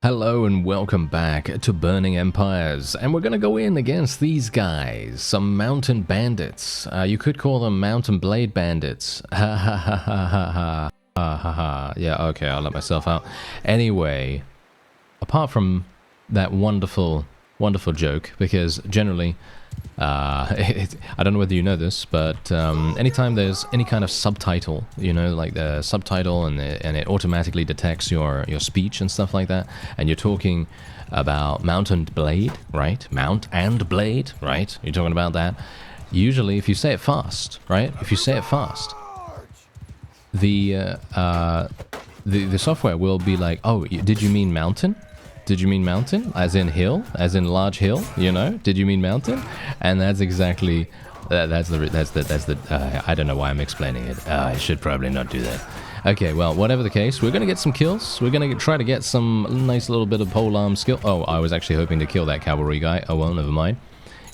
Hello and welcome back to Burning Empires, and we're gonna go in against these guys, some mountain bandits. You could call them Mount&Blade bandits. Ha ha ha ha ha ha ha ha ha. Yeah, okay, I'll let myself out. Anyway, apart from that wonderful joke, because generally, I don't know whether you know this, but anytime there's any kind of subtitle, you know, like the subtitle and it automatically detects your speech and stuff like that, and you're talking about Mount&Blade, right? Mount&Blade, right? You're talking about that. Usually, if you say it fast, right? If you say it fast, the software will be like, oh, did you mean mountain? Did you mean mountain? As in hill? As in large hill? You know? Did you mean mountain? And that's exactly that's the I don't know why I'm explaining it. I should probably not do that. Okay, well, whatever the case, we're gonna get some kills. We're gonna try to get some nice little bit of polearm skill. Oh, I was actually hoping to kill that cavalry guy. Oh well, never mind.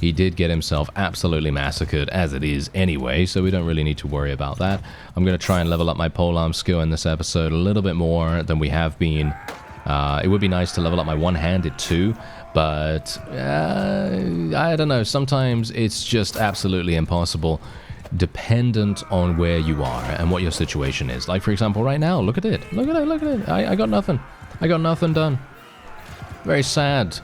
He did get himself absolutely massacred, as it is anyway, so we don't really need to worry about that. I'm gonna try and level up my polearm skill in this episode a little bit more than we have been. It would be nice to level up my one-handed too, but I don't know, sometimes it's just absolutely impossible, dependent on where you are and what your situation is. Like, for example, right now, look at it. I got nothing. I got nothing done. Very sad.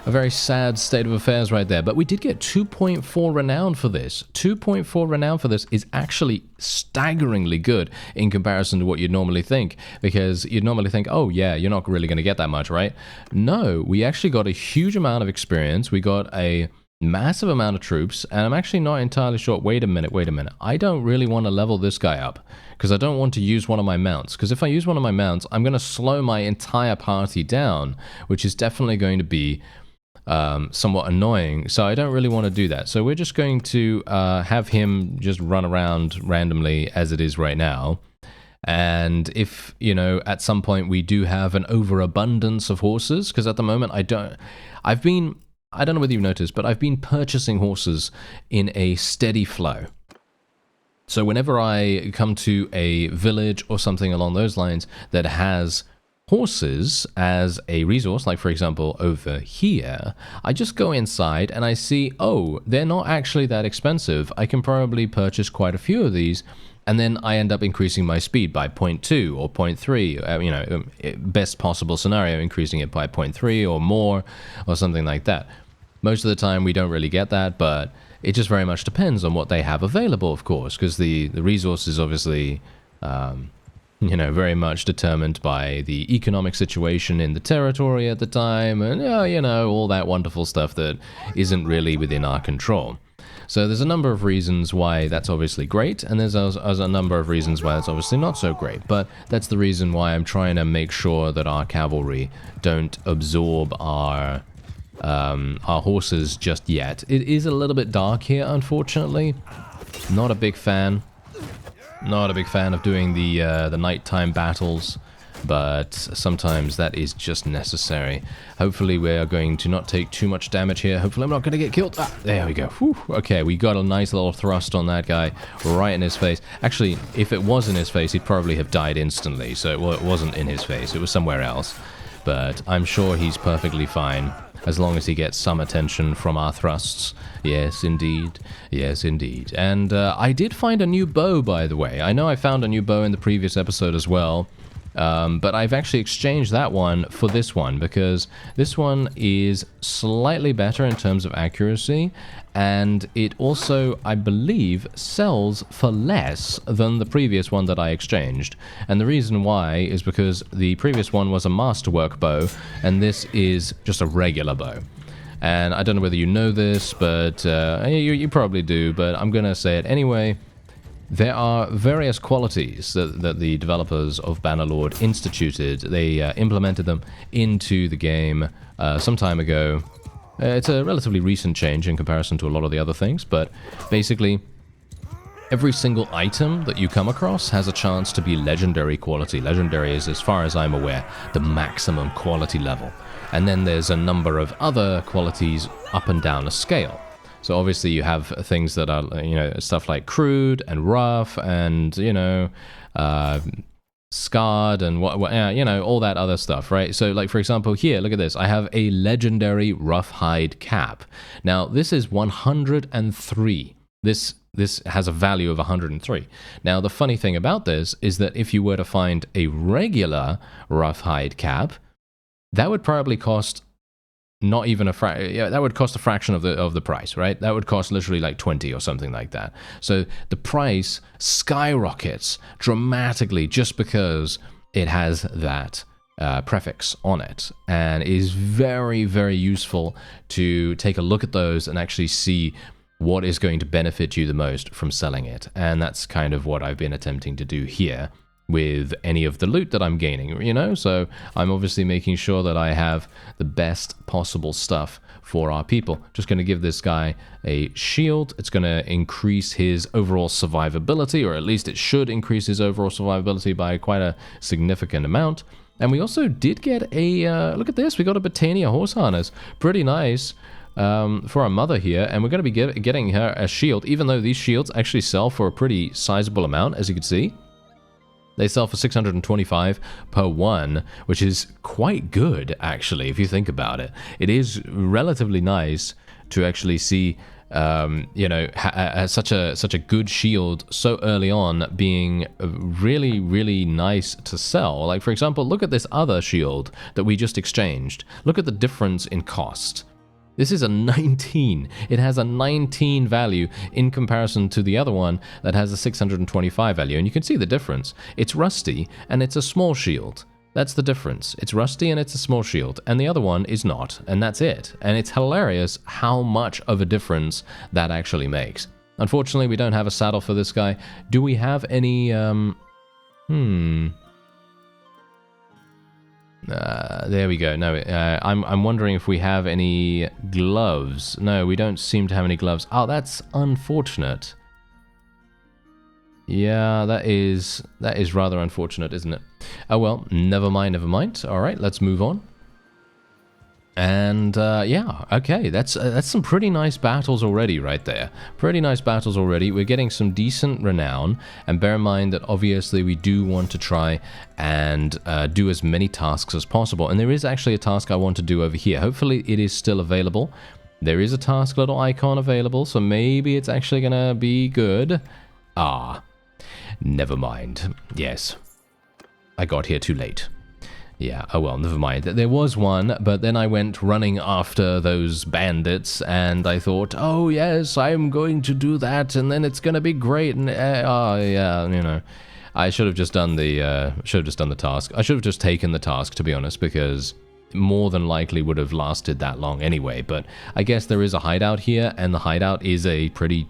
A very sad state of affairs right there. But we did get 2.4 renown for this. 2.4 renown for this is actually staggeringly good in comparison to what you'd normally think. Because you'd normally think, oh yeah, you're not really going to get that much, right? No, we actually got a huge amount of experience. We got a massive amount of troops. And I'm actually not entirely sure. Wait a minute. I don't really want to level this guy up, because I don't want to use one of my mounts. Because if I use one of my mounts, I'm going to slow my entire party down, which is definitely going to be somewhat annoying, so I don't really want to do that. So we're just going to have him just run around randomly as it is right now. And if, you know, at some point we do have an overabundance of horses, because at the moment I don't know whether you've noticed, but I've been purchasing horses in a steady flow. So whenever I come to a village or something along those lines that has horses as a resource, like for example over here, I just go inside and I see, oh, they're not actually that expensive. I can probably purchase quite a few of these, and then I end up increasing my speed by 0.2 or 0.3, you know, best possible scenario, increasing it by 0.3 or more or something like that. Most of the time we don't really get that, but it just very much depends on what they have available, of course, because the resource is obviously you know, very much determined by the economic situation in the territory at the time, and, you know, all that wonderful stuff that isn't really within our control. So there's a number of reasons why that's obviously great, and there's a number of reasons why that's obviously not so great, but that's the reason why I'm trying to make sure that our cavalry don't absorb our horses just yet. It is a little bit dark here, unfortunately. Not a big fan. Not a big fan of doing the nighttime battles, but sometimes that is just necessary. Hopefully we are going to not take too much damage here. Hopefully I'm not going to get killed. Ah, there we go. Whew. Okay, we got a nice little thrust on that guy right in his face. Actually, if it was in his face, he'd probably have died instantly, so it wasn't in his face. It was somewhere else. But I'm sure he's perfectly fine, as long as he gets some attention from our thrusts. Yes, indeed. Yes, indeed. And I did find a new bow, by the way. I know I found a new bow in the previous episode as well, but I've actually exchanged that one for this one, because this one is slightly better in terms of accuracy, and it also, I believe, sells for less than the previous one that I exchanged. And the reason why is because the previous one was a masterwork bow, and this is just a regular bow. And I don't know whether you know this, but you probably do, but I'm going to say it anyway. There are various qualities that the developers of Bannerlord instituted. They implemented them into the game some time ago. It's a relatively recent change in comparison to a lot of the other things, but basically every single item that you come across has a chance to be legendary quality. Legendary is, as far as I'm aware, the maximum quality level. And then there's a number of other qualities up and down a scale. So obviously you have things that are, you know, stuff like crude and rough and, you know, scarred and you know, all that other stuff, right? So like, for example, here, look at this. I have a legendary roughhide cap. Now this is 103. This has a value of 103. Now the funny thing about this is that if you were to find a regular roughhide cap, that would probably cost not even that would cost a fraction of the price, right? That would cost literally like 20 or something like that. So the price skyrockets dramatically just because it has that prefix on it, and it is very, very useful to take a look at those and actually see what is going to benefit you the most from selling it. And that's kind of what I've been attempting to do here with any of the loot that I'm gaining, you know? So I'm obviously making sure that I have the best possible stuff for our people. Just going to give this guy a shield. It's going to increase his overall survivability, or at least it should increase his overall survivability by quite a significant amount. And we also did get a, look at this, we got a Britannia horse harness. Pretty nice. For our mother here, and we're going to be getting her a shield, even though these shields actually sell for a pretty sizable amount, as you can see. They sell for 625 per one, which is quite good, actually, if you think about it. It is relatively nice to actually see, you know, such a good shield so early on being really, really nice to sell. Like, for example, look at this other shield that we just exchanged. Look at the difference in cost. This is a 19. It has a 19 value in comparison to the other one that has a 625 value. And you can see the difference. It's rusty and it's a small shield. That's the difference. It's rusty and it's a small shield. And the other one is not. And that's it. And it's hilarious how much of a difference that actually makes. Unfortunately, we don't have a saddle for this guy. Do we have any... there we go. No, I'm wondering if we have any gloves. No, we don't seem to have any gloves. Oh, that's unfortunate. Yeah, that is rather unfortunate, isn't it? Oh well, never mind, never mind. All right, let's move on. And yeah, okay, that's some pretty nice battles already right there. Pretty nice battles already. We're getting some decent renown, and bear in mind that obviously we do want to try and do as many tasks as possible. And there is actually a task I want to do over here. Hopefully it is still available. There is a task little icon available, so maybe it's actually gonna be good. Ah, never mind. Yes, I got here too late. Yeah, oh well, never mind. There was one, but then I went running after those bandits, and I thought, oh yes, I'm going to do that, and then it's gonna be great, and oh yeah, you know, I should have just done the task. I should have just taken the task, to be honest, because more than likely would have lasted that long anyway. But I guess there is a hideout here, and the hideout is a pretty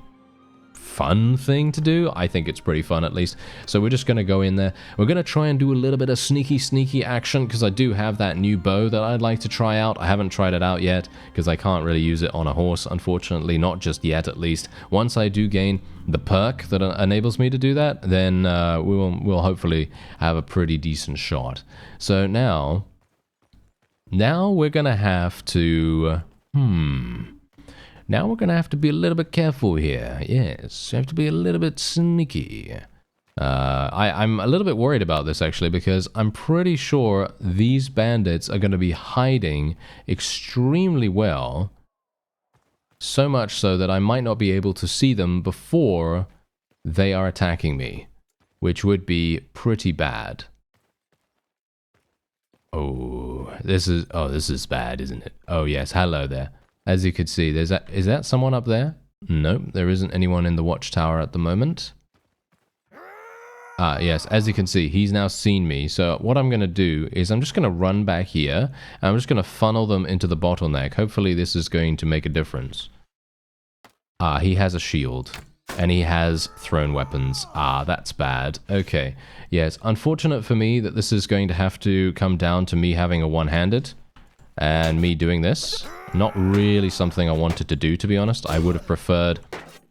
fun thing to do. I think it's pretty fun, at least. So we're just going to go in there. We're going to try and do a little bit of sneaky action, because I do have that new bow that I'd like to try out. I haven't tried it out yet because I can't really use it on a horse, unfortunately. Not just yet, at least. Once I do gain the perk that enables me to do that, then we'll hopefully have a pretty decent shot. So now we're going to have to Now we're going to have to be a little bit careful here. Yes, you have to be a little bit sneaky. I'm a little bit worried about this, actually, because I'm pretty sure these bandits are going to be hiding extremely well. So much so that I might not be able to see them before they are attacking me, which would be pretty bad. Oh, this is bad, isn't it? Oh, yes, hello there. As you can see, is that someone up there? No, there isn't anyone in the watchtower at the moment. Ah, yes, as you can see, he's now seen me. So what I'm going to do is I'm just going to run back here, and I'm just going to funnel them into the bottleneck. Hopefully this is going to make a difference. Ah, he has a shield, and he has thrown weapons. Ah, that's bad. Okay, yes, unfortunate for me that this is going to have to come down to me having a one-handed, and me doing this. Not really something I wanted to do, to be honest. I would have preferred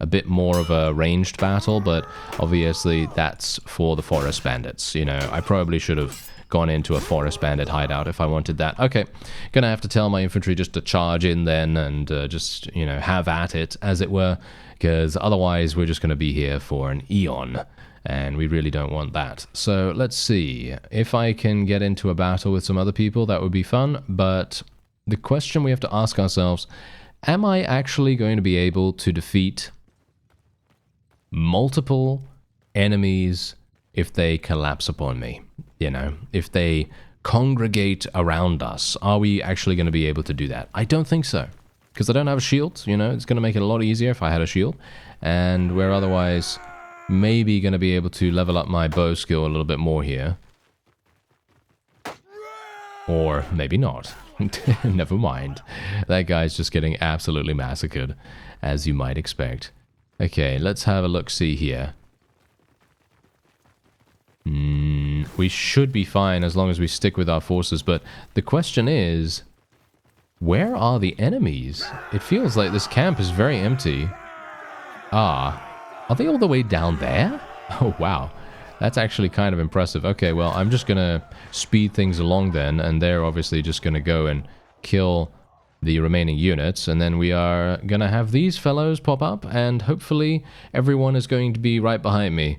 a bit more of a ranged battle, but obviously that's for the forest bandits. You know, I probably should have gone into a forest bandit hideout if I wanted that. Okay, gonna have to tell my infantry just to charge in then and just, you know, have at it, as it were, because otherwise we're just gonna be here for an eon. and we really don't want that. So let's see. If I can get into a battle with some other people, that would be fun, but the question we have to ask ourselves, am I actually going to be able to defeat multiple enemies if they collapse upon me? You know, if they congregate around us, are we actually going to be able to do that? I don't think so, because I don't have a shield. You know, it's going to make it a lot easier if I had a shield, and we're otherwise maybe going to be able to level up my bow skill a little bit more here. Or maybe not. Never mind. That guy's just getting absolutely massacred, as you might expect. Okay, let's have a look-see here. We should be fine as long as we stick with our forces, but the question is, where are the enemies? It feels like this camp is very empty. Ah, are they all the way down there? Oh, wow. That's actually kind of impressive. Okay, well, I'm just going to speed things along then, and they're obviously just going to go and kill the remaining units, and then we are going to have these fellows pop up, and hopefully everyone is going to be right behind me.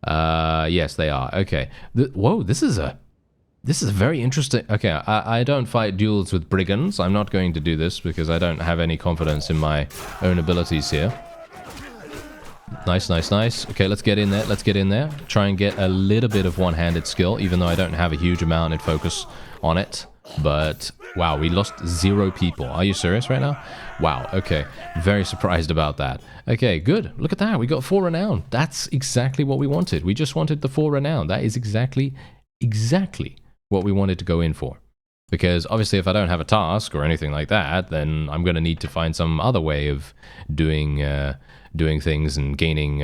Yes, they are. Okay. Whoa, this is a very interesting... Okay, I don't fight duels with brigands. I'm not going to do this because I don't have any confidence in my own abilities here. Nice, nice, nice. Okay, let's get in there. Let's get in there. Try and get a little bit of one-handed skill, even though I don't have a huge amount in focus on it. But, wow, we lost 0 people. Are you serious right now? Wow, okay. Very surprised about that. Okay, good. Look at that. We got 4 renown. That's exactly what we wanted. We just wanted the 4 renown. That is exactly what we wanted to go in for. Because, obviously, if I don't have a task or anything like that, then I'm going to need to find some other way of doing things and gaining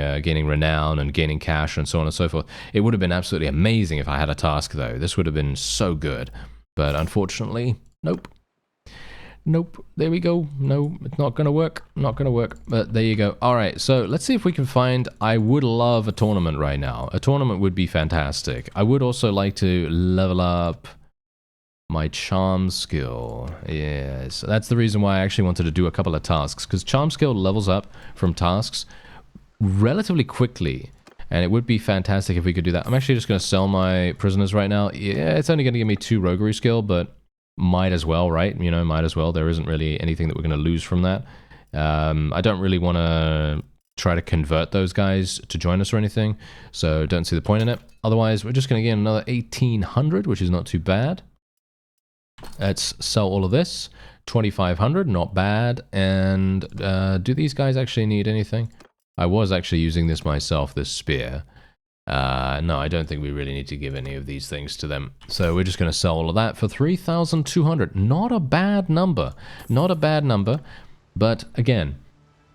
renown and gaining cash and so on and so forth. It would have been absolutely amazing if I had a task, though. This would have been so good. But unfortunately, nope. Nope. There we go. No, it's not going to work. Not going to work. But there you go. All right, so let's see if we can find... I would love a tournament right now. A tournament would be fantastic. I would also like to level up my charm skill. Yes, that's the reason why I actually wanted to do a couple of tasks, because charm skill levels up from tasks relatively quickly, and it would be fantastic if we could do that. I'm actually just going to sell my prisoners right now. Yeah, it's only going to give me 2 roguery skill, but might as well, right? You know, might as well. There isn't really anything that we're going to lose from that. I don't really want to try to convert those guys to join us or anything, so don't see the point in it. Otherwise, we're just going to get another 1800, which is not too bad. Let's sell all of this. 2500, not bad. And do these guys actually need anything? I was actually using this myself, this spear. No, I don't think we really need to give any of these things to them. So we're just going to sell all of that for 3,200. Not a bad number. Not a bad number. But again,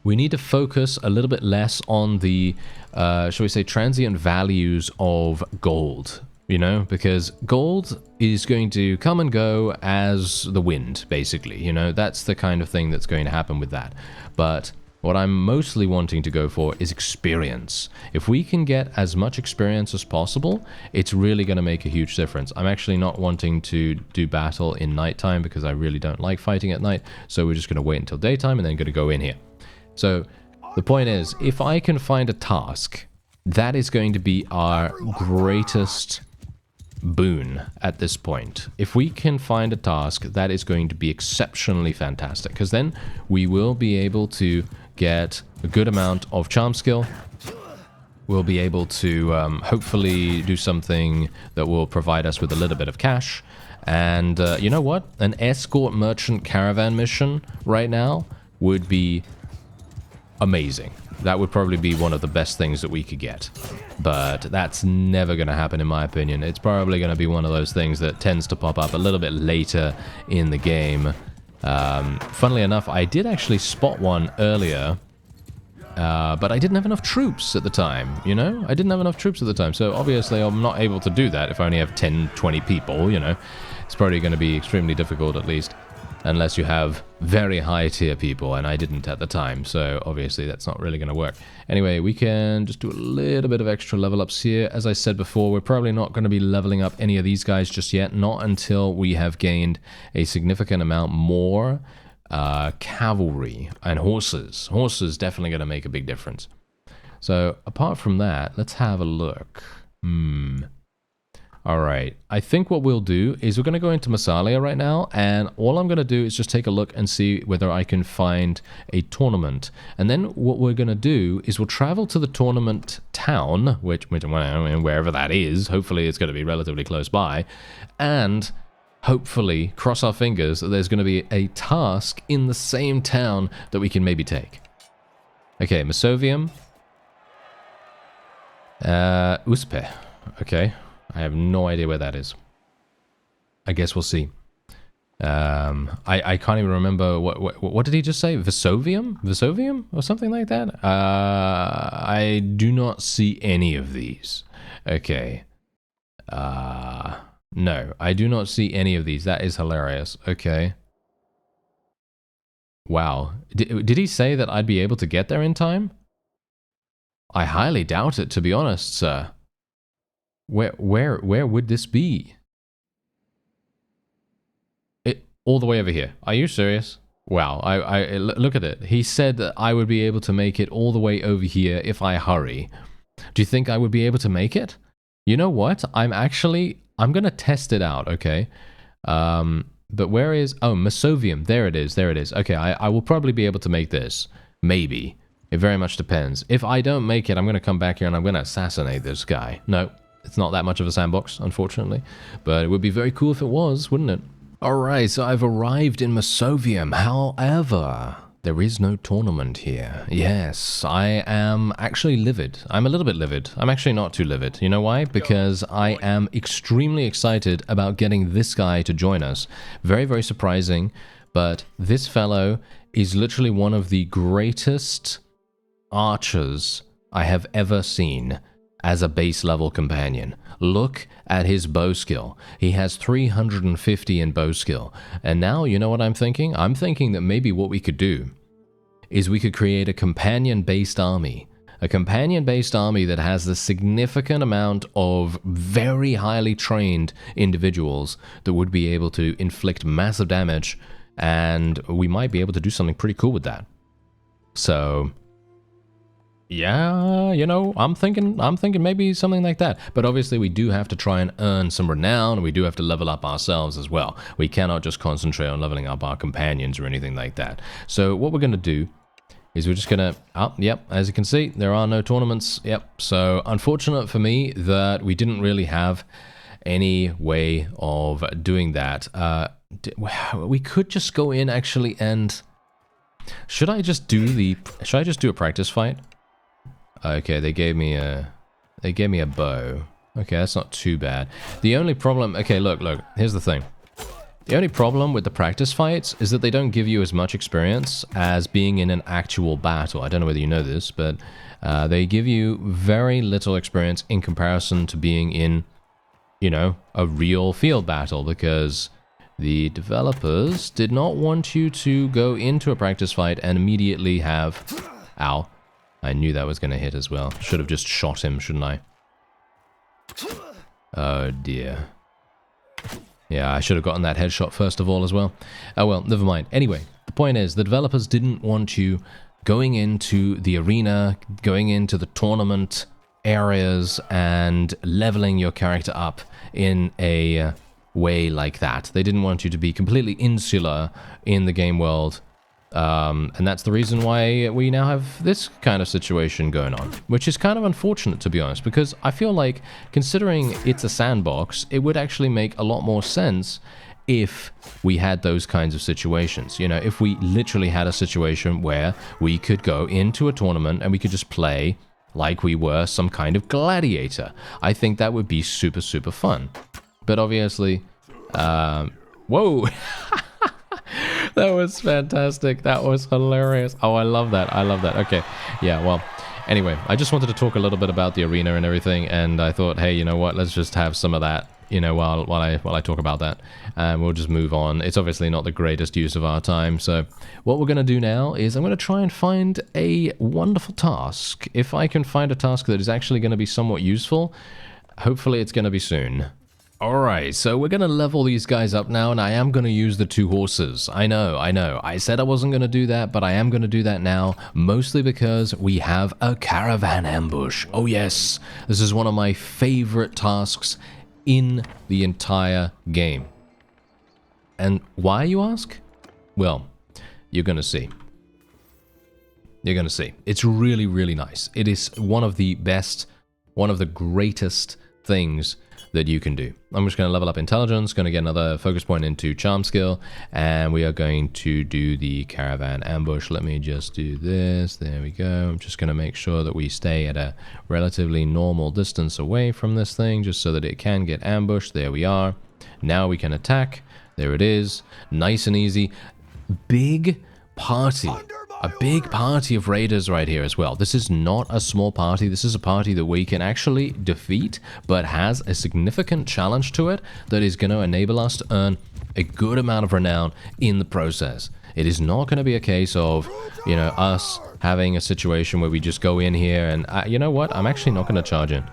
we need to focus a little bit less on the, shall we say, transient values of gold. You know, because gold is going to come and go as the wind, basically. You know, that's the kind of thing that's going to happen with that. But what I'm mostly wanting to go for is experience. If we can get as much experience as possible, it's really going to make a huge difference. I'm actually not wanting to do battle in nighttime because I really don't like fighting at night. So we're just going to wait until daytime and then going to go in here. So the point is, if I can find a task, that is going to be our greatest boon at this point. If we can find a task, that is going to be exceptionally fantastic, because then we will be able to get a good amount of charm skill. We'll be able to hopefully do something that will provide us with a little bit of cash. And you know what? An escort merchant caravan mission right now would be amazing. That would probably be one of the best things that we could get. But that's never going to happen, in my opinion. It's probably going to be one of those things that tends to pop up a little bit later in the game. Funnily enough, I did actually spot one earlier, but I didn't have enough troops at the time, you know? I didn't have enough troops at the time, so obviously I'm not able to do that if I only have 10, 20 people, you know? It's probably going to be extremely difficult, at least. Unless you have very high tier people, and I didn't at the time, so obviously that's not really going to work. Anyway, we can just do a little bit of extra level ups here. As I said before, we're probably not going to be leveling up any of these guys just yet, not until we have gained a significant amount more cavalry and horses. Horses definitely going to make a big difference. So apart from that, let's have a look. All right, I think what we'll do is we're going to go into Massalia right now, and all I'm going to do is just take a look and see whether I can find a tournament. And then what we're going to do is we'll travel to the tournament town, which wherever that is, hopefully it's going to be relatively close by, and hopefully, cross our fingers, that there's going to be a task in the same town that we can maybe take. Okay, Masovium. Uspe. Okay. I have no idea where that is. I guess we'll see. I can't even remember what did he just say? Vesovium? Vesovium? Or something like that? I do not see any of these. Okay. No, I do not see any of these. That is hilarious. Okay. Wow. Did he say that I'd be able to get there in time? I highly doubt it, to be honest, sir. Where would this be? All the way over here. Are you serious? Wow, I look at it. He said that I would be able to make it all the way over here if I hurry. Do you think I would be able to make it? You know what? I'm gonna test it out, okay? But where is... Oh, Masovium. There it is. There it is. Okay, I will probably be able to make this. Maybe. It very much depends. If I don't make it, I'm going to come back here and I'm going to assassinate this guy. No, it's not that much of a sandbox, unfortunately. But it would be very cool if it was, wouldn't it? Alright, so I've arrived in Masovium. However, there is no tournament here. Yes, I am actually livid. I'm a little bit livid. I'm actually not too livid. You know why? Because I am extremely excited about getting this guy to join us. Very, very surprising. But this fellow is literally one of the greatest archers I have ever seen as a base level companion. Look at his bow skill. He has 350 in bow skill. And now, you know what I'm thinking? I'm thinking that maybe what we could do is we could create a companion-based army. A companion-based army that has a significant amount of very highly trained individuals that would be able to inflict massive damage, and we might be able to do something pretty cool with that. So... yeah, you know, I'm thinking maybe something like that. But obviously we do have to try and earn some renown, and we do have to level up ourselves as well. We cannot just concentrate on leveling up our companions or anything like that. So what we're going to do is we're just going to... oh, yep, as you can see, there are no tournaments. Yep, so unfortunate for me that we didn't really have any way of doing that. We could just go in actually and... should I just do a practice fight? Okay, they gave me a bow. Okay, that's not too bad. The only problem... okay, look, here's the thing. The only problem with the practice fights is that they don't give you as much experience as being in an actual battle. I don't know whether you know this, but they give you very little experience in comparison to being in, you know, a real field battle, because the developers did not want you to go into a practice fight and immediately have... ow. I knew that was going to hit as well. Should have just shot him, shouldn't I? Oh dear. Yeah, I should have gotten that headshot first of all as well. Oh well, never mind. Anyway, the point is, the developers didn't want you going into the arena, going into the tournament areas, and leveling your character up in a way like that. They didn't want you to be completely insular in the game world. And that's the reason why we now have this kind of situation going on, which is kind of unfortunate, to be honest, because I feel like, considering it's a sandbox, it would actually make a lot more sense if we had those kinds of situations. You know, if we literally had a situation where we could go into a tournament and we could just play like we were some kind of gladiator. I think that would be super, super fun. But obviously, whoa! That was fantastic. That was hilarious. Oh, I love that. I love that. Okay. Yeah, well, anyway, I just wanted to talk a little bit about the arena and everything, and I thought, hey, you know what? Let's just have some of that, you know, while I talk about that, and we'll just move on. It's obviously not the greatest use of our time, so what we're going to do now is I'm going to try and find a wonderful task. If I can find a task that is actually going to be somewhat useful, hopefully it's going to be soon. Alright, so we're going to level these guys up now, and I am going to use the 2 horses. I know. I said I wasn't going to do that, but I am going to do that now, mostly because we have a caravan ambush. Oh yes, this is one of my favorite tasks in the entire game. And why, you ask? Well, you're going to see. You're going to see. It's really, really nice. It is one of the best, one of the greatest things that you can do. I'm just going to level up intelligence, going to get another focus point into charm skill, and we are going to do the caravan ambush. Let me just do this. There we go. I'm just going to make sure that we stay at a relatively normal distance away from this thing, just so that it can get ambushed. There we are. Now we can attack. There it is. Nice and easy. Big party. A big party of raiders right here as well. This is not a small party. This is a party that we can actually defeat, but has a significant challenge to it that is going to enable us to earn a good amount of renown in the process. It is not going to be a case of, you know, us having a situation where we just go in here and, you know what, I'm actually not going to charge in.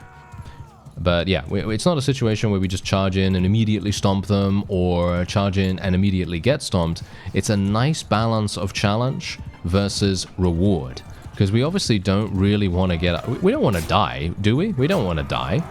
But yeah, it's not a situation where we just charge in and immediately stomp them, or charge in and immediately get stomped. It's a nice balance of challenge versus reward, because we obviously don't really want to get, we don't want to die, do we? We don't want to die,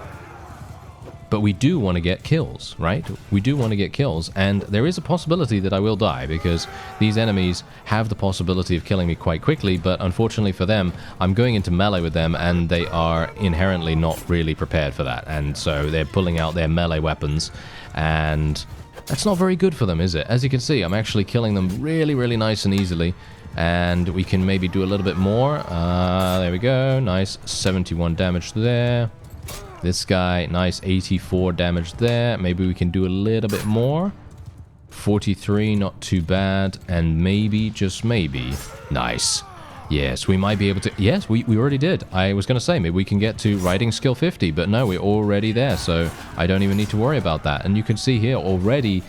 but we do want to get kills, right? We do want to get kills, and there is a possibility that I will die, because these enemies have the possibility of killing me quite quickly, but unfortunately for them, I'm going into melee with them, and they are inherently not really prepared for that, and so they're pulling out their melee weapons, and that's not very good for them, is it? As you can see, I'm actually killing them really, really nice and easily, and we can maybe do a little bit more. There we go. Nice 71 damage there. This guy, nice 84 damage there. Maybe we can do a little bit more. 43, not too bad. And maybe, just maybe, nice. Yes, we might be able to... Yes, we already did. I was going to say, maybe we can get to riding skill 50, but no, we're already there, so I don't even need to worry about that. And you can see here, already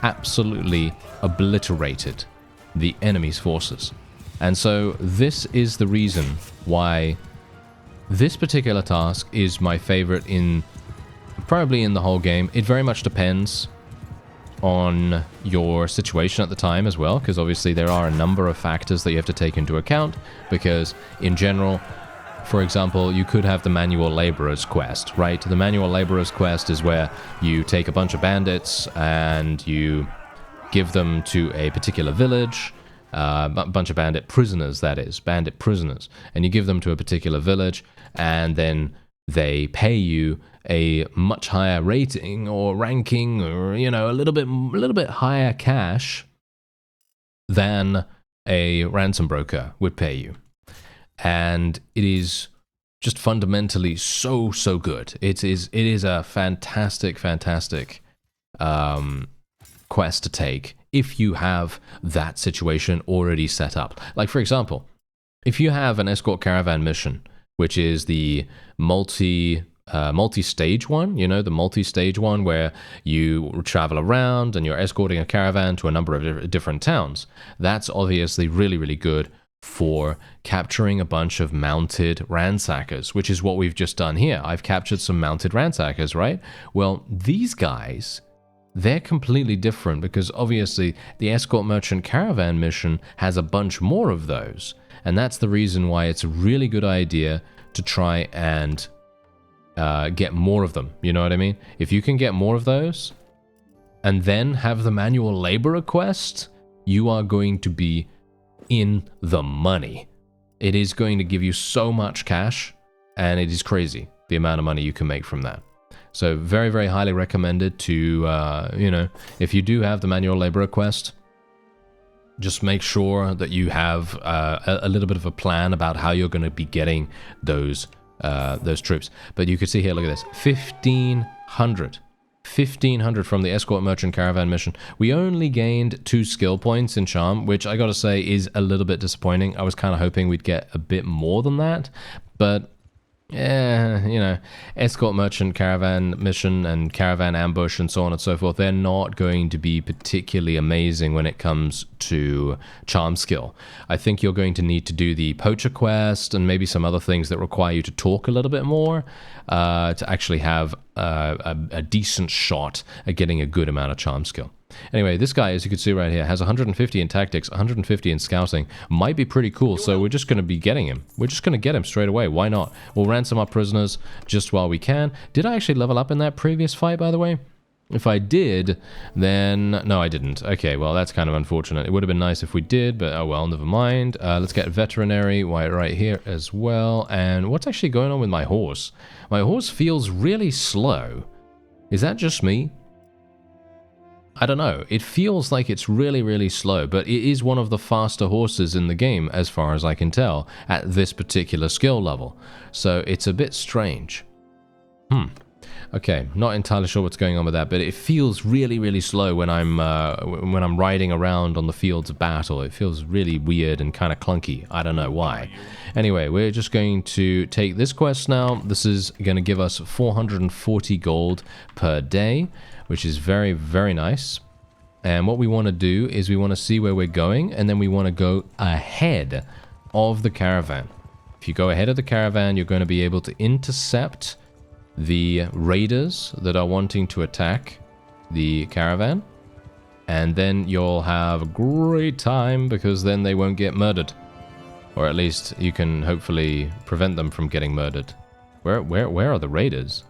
absolutely obliterated the enemy's forces. And so this is the reason why this particular task is my favorite in probably in the whole game. It very much depends on your situation at the time as well, because obviously there are a number of factors that you have to take into account, because in general, for example, you could have the manual laborers quest, right? The manual laborers quest is where you take a bunch of bandits and you give them to a particular village, a bunch of bandit prisoners, that is, bandit prisoners, and you give them to a particular village, and then they pay you a much higher rating or ranking, or, you know, a little bit higher cash than a ransom broker would pay you. And it is just fundamentally so good. It is a fantastic quest to take if you have that situation already set up. Like, for example, if you have an escort caravan mission, which is the multi-stage one, you know, the multi-stage one where you travel around and you're escorting a caravan to a number of different towns, that's obviously really good for capturing a bunch of mounted ransackers, which is what we've just done here. I've captured some mounted ransackers, right? Well, these guys, they're completely different, because obviously the escort merchant caravan mission has a bunch more of those, and that's the reason why it's a really good idea to try and get more of them. You know what I mean? If you can get more of those and then have the manual laborer quest, you are going to be in the money. It is going to give you so much cash, and it is crazy the amount of money you can make from that. So very highly recommended to, you know, if you do have the manual laborer quest, just make sure that you have a little bit of a plan about how you're going to be getting those troops. But you can see here, look at this, 1,500 from the escort merchant caravan mission. We only gained 2 skill points in charm, which I gotta say is a little bit disappointing. I was kind of hoping we'd get a bit more than that, but Yeah, you know, escort merchant caravan mission and caravan ambush and so on and so forth, they're not going to be particularly amazing when it comes to charm skill. I think you're going to need to do the poacher quest and maybe some other things that require you to talk a little bit more to actually have a decent shot at getting a good amount of charm skill. Anyway, this guy, as you can see right here, has 150 in tactics, 150 in scouting. Might be pretty cool, so we're just going to be getting him. We're just going to get him straight away. Why not? We'll ransom our prisoners just while we can. Did I actually level up in that previous fight, by the way? If I did, then... No, I didn't. Okay, well, that's kind of unfortunate. It would have been nice if we did, but oh well, never mind. Let's get veterinary right here as well. And what's actually going on with my horse? My horse feels really slow. Is that just me? I don't know. It feels like it's really, really slow, but it is one of the faster horses in the game, as far as I can tell, at this particular skill level. So it's a bit strange. Okay, not entirely sure what's going on with that, but it feels really, really slow when I'm riding around on the fields of battle. It feels really weird and kind of clunky. I don't know why. Anyway, we're just going to take this quest now. This is going to give us 440 gold per day, which is very, very nice. And what we want to do is we want to see where we're going, and then we want to go ahead of the caravan. If you go ahead of the caravan, you're going to be able to intercept the raiders that are wanting to attack the caravan, and then you'll have a great time because then they won't get murdered, or at least you can hopefully prevent them from getting murdered. Where are the raiders?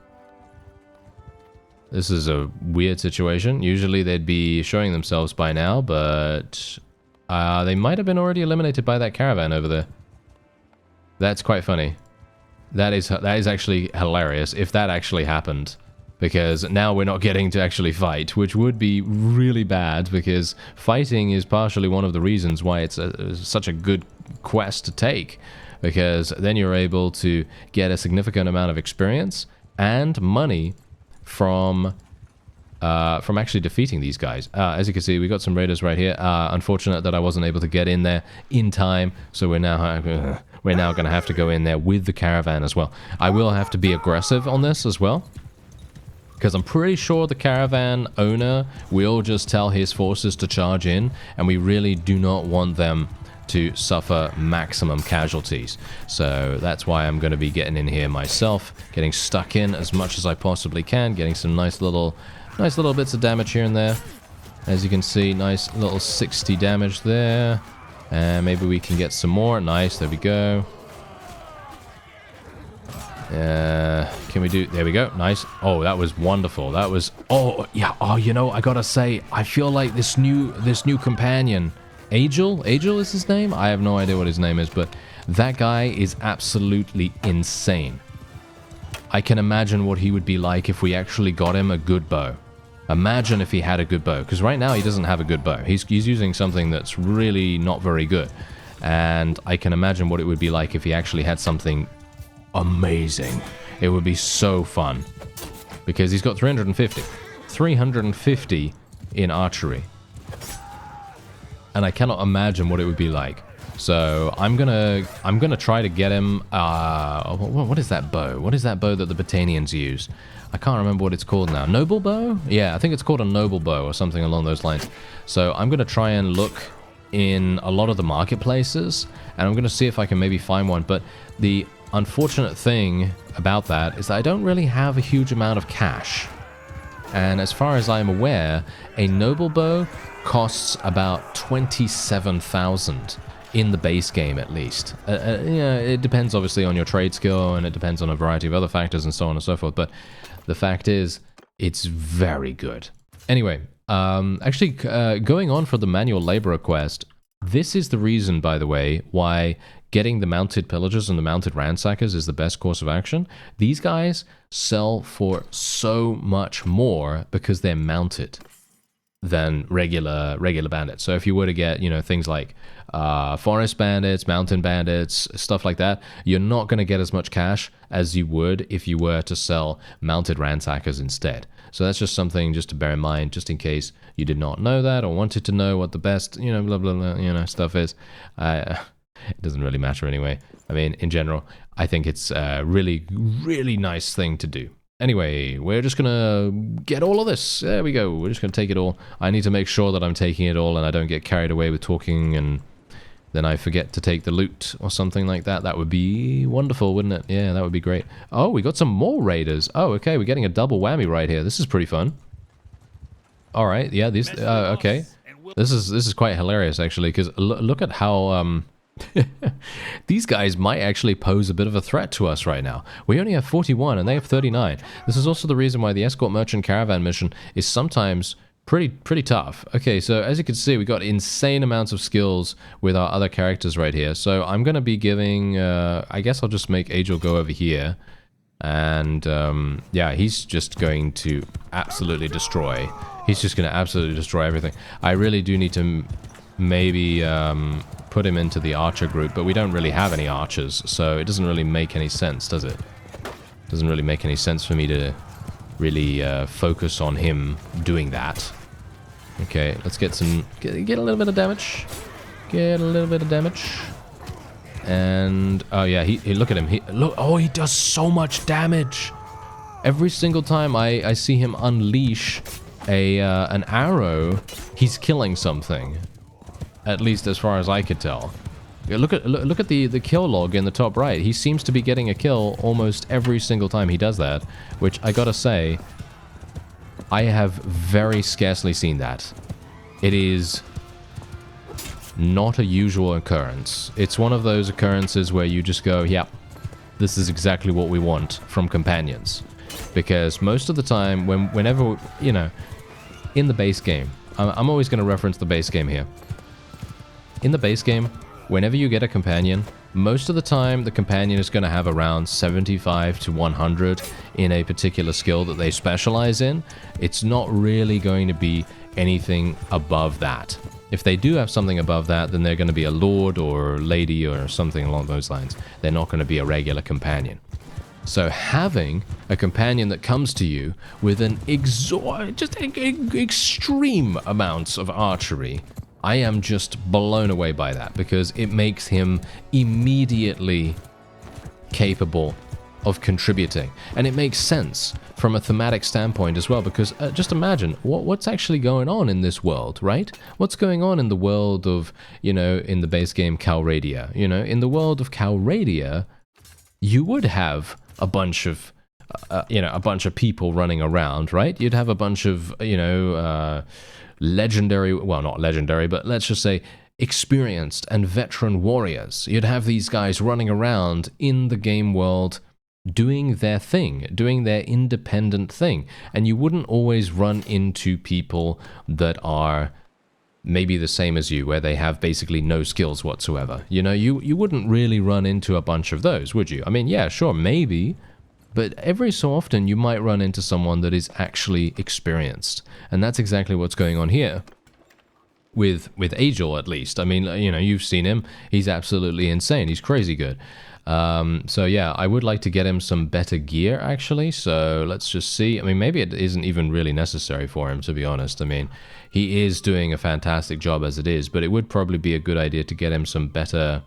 This is a weird situation. Usually they'd be showing themselves by now, but they might have been already eliminated by that caravan over there. That's quite funny. That is actually hilarious if that actually happened, because now we're not getting to actually fight, which would be really bad, because fighting is partially one of the reasons why it's such a good quest to take, because then you're able to get a significant amount of experience and money from actually defeating these guys. As you can see, we got some raiders right here. Unfortunate that I wasn't able to get in there in time, so we're now going to have to go in there with the caravan as well. I will have to be aggressive on this as well, because I'm pretty sure the caravan owner will just tell his forces to charge in, and we really do not want them to suffer maximum casualties. So that's why I'm going to be getting in here myself, getting stuck in as much as I possibly can, getting some nice little bits of damage here and there. As you can see, nice little 60 damage there. And maybe we can get some more. Nice, there we go. Can we do... There we go, nice. Oh, that was wonderful. That was... Oh, yeah, oh, you know, I gotta say, I feel like this new companion... Angel is his name? I have no idea what his name is, but that guy is absolutely insane. I can imagine what he would be like if we actually got him a good bow. Imagine if he had a good bow, because right now he doesn't have a good bow. He's using something that's really not very good. And I can imagine what it would be like if he actually had something amazing. It would be so fun. Because he's got 350. 350 in archery. And I cannot imagine what it would be like. So I'm gonna try to get him. What is that bow? What is that bow that the Britannians use? I can't remember what it's called now. Noble bow? Yeah, I think it's called a noble bow or something along those lines. So I'm gonna try and look in a lot of the marketplaces, and I'm gonna see if I can maybe find one. But the unfortunate thing about that is that I don't really have a huge amount of cash. And as far as I'm aware, a noble bow costs about 27,000 in the base game, at least. Yeah, it depends obviously on your trade skill, and it depends on a variety of other factors and so on and so forth, but the fact is, it's very good. Anyway, actually, going on for the manual laborer quest, this is the reason, by the way, why getting the mounted pillagers and the mounted ransackers is the best course of action. These guys sell for so much more because they're mounted than regular bandits. So if you were to get, you know, things like forest bandits, mountain bandits, stuff like that, you're not going to get as much cash as you would if you were to sell mounted ransackers instead. So that's just something just to bear in mind, just in case you did not know that or wanted to know what the best, you know, blah, blah, blah, you know, stuff is. It doesn't really matter anyway. I mean, in general, I think it's a really, really nice thing to do. Anyway, we're just gonna get all of this. There we go. We're just gonna take it all. I need to make sure that I'm taking it all and I don't get carried away with talking and then I forget to take the loot or something like that. That would be wonderful, wouldn't it? Yeah, that would be great. Oh, we got some more raiders. Oh, okay, we're getting a double whammy right here. This is pretty fun. All right, yeah, these. Okay, this is quite hilarious actually, because look at how these guys might actually pose a bit of a threat to us right now. We only have 41 and they have 39. This is also the reason why the escort merchant caravan mission is sometimes pretty tough. Okay, so as you can see, we got insane amounts of skills with our other characters right here. So I'm gonna be giving I guess I'll just make Angel go over here, and yeah, he's just going to absolutely destroy. He's just gonna absolutely destroy everything. I really do need to maybe put him into the archer group, but we don't really have any archers, so it doesn't really make any sense, does it? Doesn't really make any sense for me to really focus on him doing that. Okay, let's get some, get a little bit of damage. Get a little bit of damage. And, oh yeah, he look at him. Look, oh, he does so much damage. Every single time I see him unleash an arrow, he's killing something. At least as far as I could tell. Look at the kill log in the top right. He seems to be getting a kill almost every single time he does that, which I gotta say, I have very scarcely seen that. It is not a usual occurrence. It's one of those occurrences where you just go, yeah, this is exactly what we want from companions. Because most of the time, whenever, you know, in the base game, I'm always going to reference the base game here. In the base game, whenever you get a companion, most of the time the companion is going to have around 75 to 100 in a particular skill that they specialize in. It's not really going to be anything above that. If they do have something above that, then they're going to be a lord or lady or something along those lines. They're not going to be a regular companion. So having a companion that comes to you with an extreme amounts of archery, I am just blown away by that, because it makes him immediately capable of contributing. And it makes sense from a thematic standpoint as well, because just imagine what's actually going on in this world, right? What's going on in the world of, you know, in the base game Calradia? You know, in the world of Calradia, you would have a bunch of, you know, a bunch of people running around, right? You'd have a bunch of, you know, legendary, well, not legendary, but let's just say experienced and veteran warriors. You'd have these guys running around in the game world doing their thing, doing their independent thing. And you wouldn't always run into people that are maybe the same as you, where they have basically no skills whatsoever. You know, you wouldn't really run into a bunch of those, would you? I mean, yeah, sure, maybe. But every so often you might run into someone that is actually experienced. And that's exactly what's going on here. With Agel, at least. I mean, you know, you've seen him. He's absolutely insane. He's crazy good. So yeah, I would like to get him some better gear, actually. So let's just see. I mean, maybe it isn't even really necessary for him, to be honest. I mean, he is doing a fantastic job as it is. But it would probably be a good idea to get him some better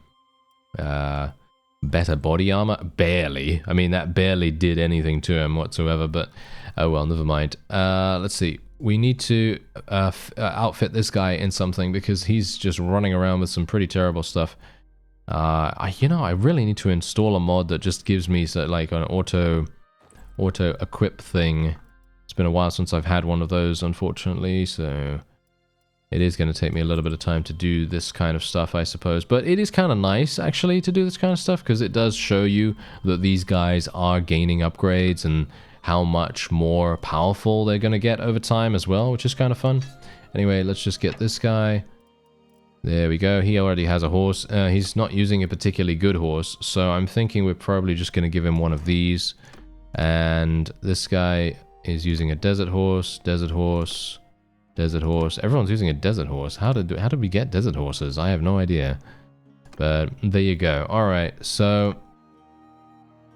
body armor. Barely. I mean, that barely did anything to him whatsoever, but oh well, never mind. Let's see. We need to outfit this guy in something, because he's just running around with some pretty terrible stuff. You know, I really need to install a mod that just gives me like an auto equip thing. It's been a while since I've had one of those, unfortunately, so it is going to take me a little bit of time to do this kind of stuff, I suppose. But it is kind of nice, actually, to do this kind of stuff, because it does show you that these guys are gaining upgrades and how much more powerful they're going to get over time as well, which is kind of fun. Anyway, let's just get this guy. There we go. He already has a horse. He's not using a particularly good horse, so I'm thinking we're probably just going to give him one of these. And this guy is using a desert horse, desert horse, desert horse. Everyone's using a desert horse. How did we get desert horses? I have no idea. But there you go. All right, so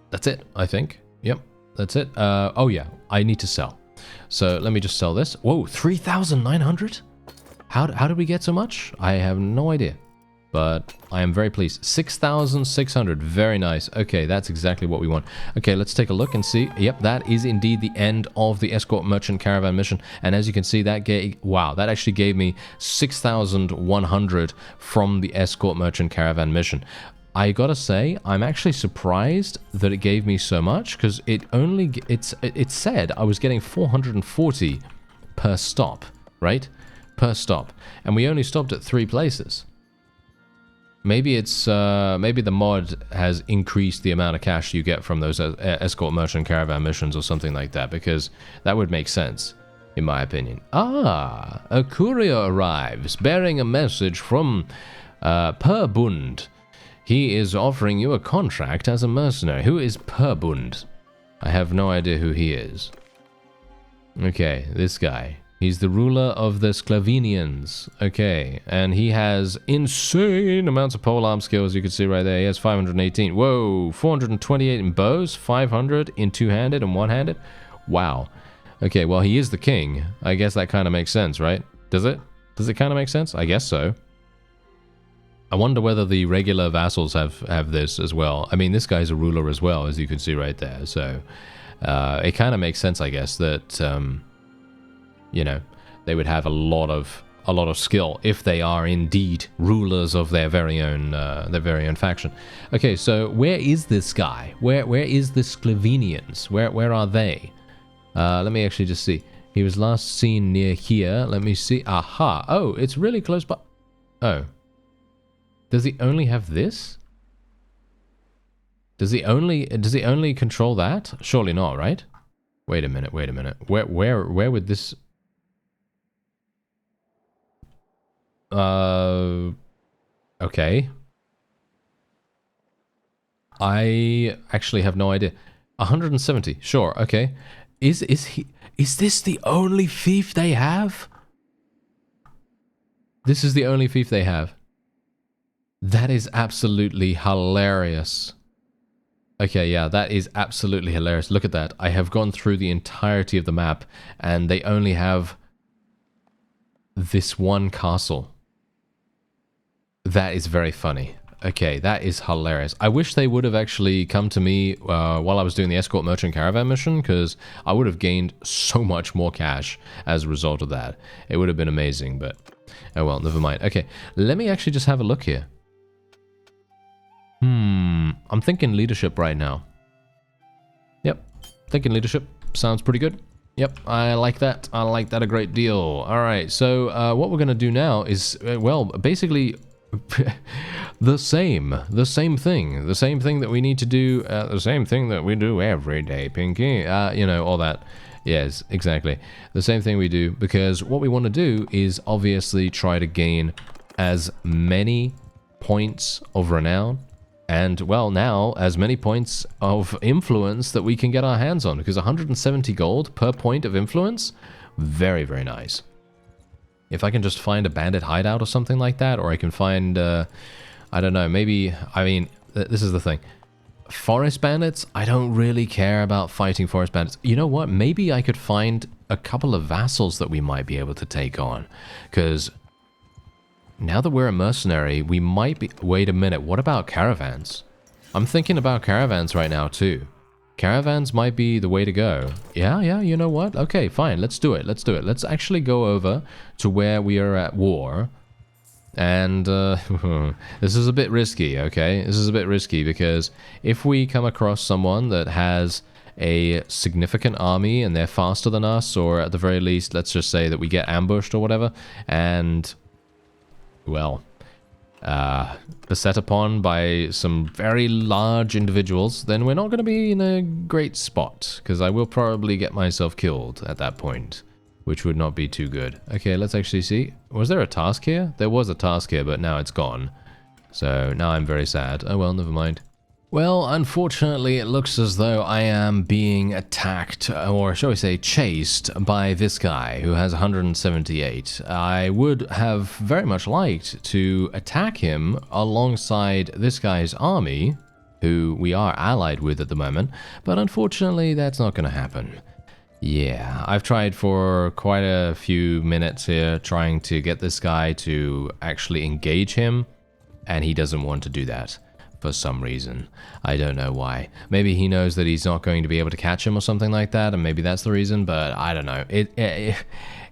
that's it, I think. Yep, that's it. Oh yeah, I need to sell. So let me just sell this. Whoa, 3,900? How did we get so much? I have no idea. but I am very pleased. 6,600, very nice. Okay, that's exactly what we want. Okay, let's take a look and see. Yep, that is indeed the end of the escort merchant caravan mission. And as you can see, that gave, wow, that actually gave me 6,100 from the escort merchant caravan mission. I gotta say, I'm actually surprised that it gave me so much, because it said I was getting 440 per stop, right? Per stop. And we only stopped at 3 places. Maybe it's maybe the mod has increased the amount of cash you get from those escort merchant caravan missions or something like that, because that would make sense, in my opinion. Ah, a courier arrives bearing a message from Perbund. He is offering you a contract as a mercenary. Who is Perbund? I have no idea who he is. Okay, this guy. He's the ruler of the Sclavenians. Okay, and he has insane amounts of polearm skills, you can see right there. He has 518. Whoa, 428 in bows, 500 in two-handed and one-handed. Wow. Okay, well, he is the king. I guess that kind of makes sense, right? Does it? Does it kind of make sense? I guess so. I wonder whether the regular vassals have this as well. I mean, this guy's a ruler as well, as you can see right there. So, it kind of makes sense, I guess, that, you know, they would have a lot of skill if they are indeed rulers of their very own faction. Okay, so where is this guy? Where is the Sclavenians? Where are they? Let me actually just see. He was last seen near here. Let me see. Aha. Oh, it's really close by. Oh. Does he only have this? Does he only control that? Surely not, right? Wait a minute. Where would this... Okay. I actually have no idea. 170, sure, okay. Is this the only fief they have? This is the only fief they have. That is absolutely hilarious. Okay, yeah, that is absolutely hilarious. Look at that. I have gone through the entirety of the map, and they only have this one castle. That is very funny. Okay, that is hilarious. I wish they would have actually come to me while I was doing the escort merchant caravan mission, because I would have gained so much more cash as a result of that. It would have been amazing, but oh well, never mind. Okay, let me actually just have a look here. I'm thinking leadership right now. Yep, thinking leadership sounds pretty good. Yep, I like that. I like that a great deal. All right, so what we're going to do now is, well, basically the same thing that we need to do, the same thing that we do every day, Pinky. You know, all that. Yes, exactly. The same thing we do, because what we want to do is obviously try to gain as many points of renown and, well, now, as many points of influence that we can get our hands on, because 170 gold per point of influence, very, very nice. If I can just find a bandit hideout or something like that, or I can find, I don't know, maybe, I mean, this is the thing. Forest bandits, I don't really care about fighting forest bandits. You know what? Maybe I could find a couple of vassals that we might be able to take on, because now that we're a mercenary, we might be... Wait a minute, what about caravans? I'm thinking about caravans right now, too. Caravans might be the way to go. Yeah, you know what? Okay, fine, let's do it. Let's actually go over to where we are at war. And, this is a bit risky, okay? This is a bit risky, because if we come across someone that has a significant army and they're faster than us, or at the very least, let's just say that we get ambushed or whatever, and... well, beset upon by some very large individuals, then we're not going to be in a great spot, because I will probably get myself killed at that point, which would not be too good. Okay, let's actually see. Was there a task here? There was a task here, but now it's gone. So now I'm very sad. Oh well, never mind. Well, unfortunately, it looks as though I am being attacked, or shall we say chased, by this guy who has 178. I would have very much liked to attack him alongside this guy's army, who we are allied with at the moment, but unfortunately that's not going to happen. Yeah, I've tried for quite a few minutes here trying to get this guy to actually engage him, and he doesn't want to do that for some reason. I don't know why. Maybe he knows that he's not going to be able to catch him or something like that, and maybe that's the reason, but I don't know.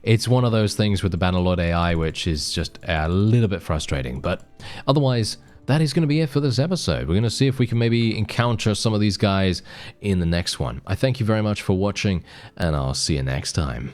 It's one of those things with the Bannerlord AI which is just a little bit frustrating, but otherwise, that is going to be it for this episode. We're going to see if we can maybe encounter some of these guys in the next one. I thank you very much for watching, and I'll see you next time.